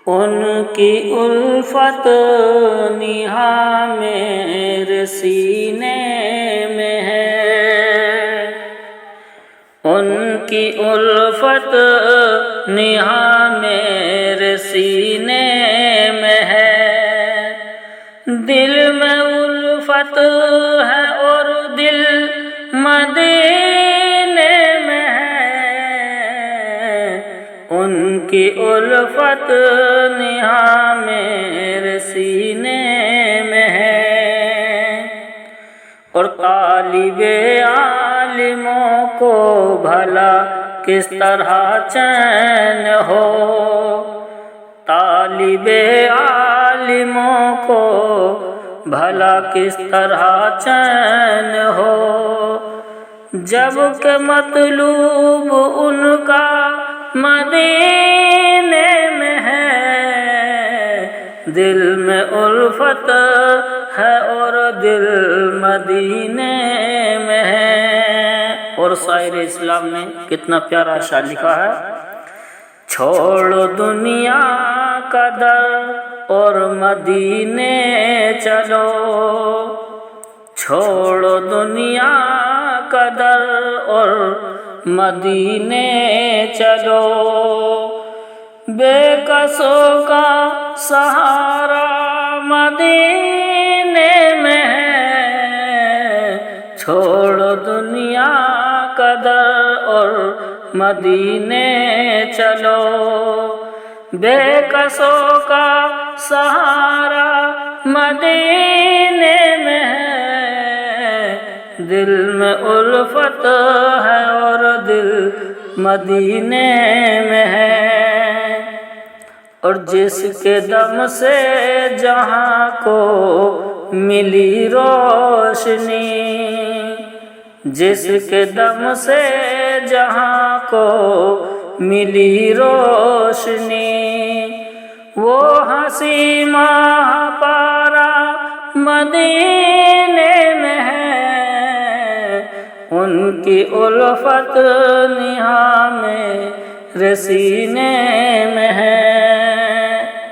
ان کی الفت نہاں میرے سینے میں ہے، ان کی الفت نہاں میرے سینے میں ہے، دل میں الفت ہے اور دل مدینے میں ہے، ان کی الفت نہاں میرے سینے میں ہے۔ اور طالب عالموں کو بھلا کس طرح چین ہو، طالب عالموں کو بھلا کس طرح چین ہو، جب کہ مطلوب ان کا مدینے میں ہے، دل میں الفت ہے اور دل مدینے میں ہے۔ اور شاعر اسلام نے کتنا پیارا اشعار لکھا ہے، چھوڑو دنیا کا در اور مدینے چلو، چھوڑو دنیا کا در اور مدینے چلو، بے کسوں کا سہارا مدینے میں ہے، چھوڑو دنیا کا در اور مدینے چلو، بے کسوں کا سہارا مدینے میں ہے، دل میں الفت ہے اور دل مدینے میں ہے۔ اور جس کے دم سے جہاں کو ملی روشنی، جس کے دم سے جہاں کو ملی روشنی، وہ ہنسی ماہ پارا مدینے میں ہے، ان کی الفت نہاں میرے سینے میں ہے۔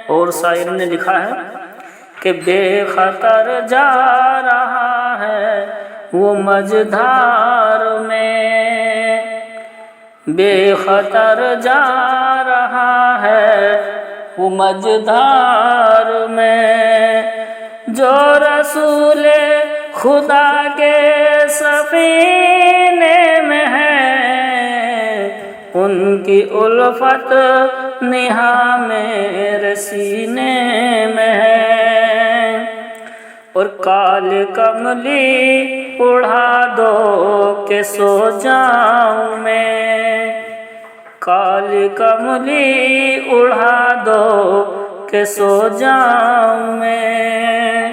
اور شاعر نے لکھا ہے کہ بے خطر جا رہا ہے وہ مجدھار میں، بے خطر جا رہا ہے وہ مجدھار میں، جو رسول خدا کے سفینے میں ہے، ان کی الفت نہاں میرے سینے میں ہے۔ اور کال کملی اڑا دو کہ سو جاؤں میں، کال کملی اڑا دو کہ سو جاؤں میں،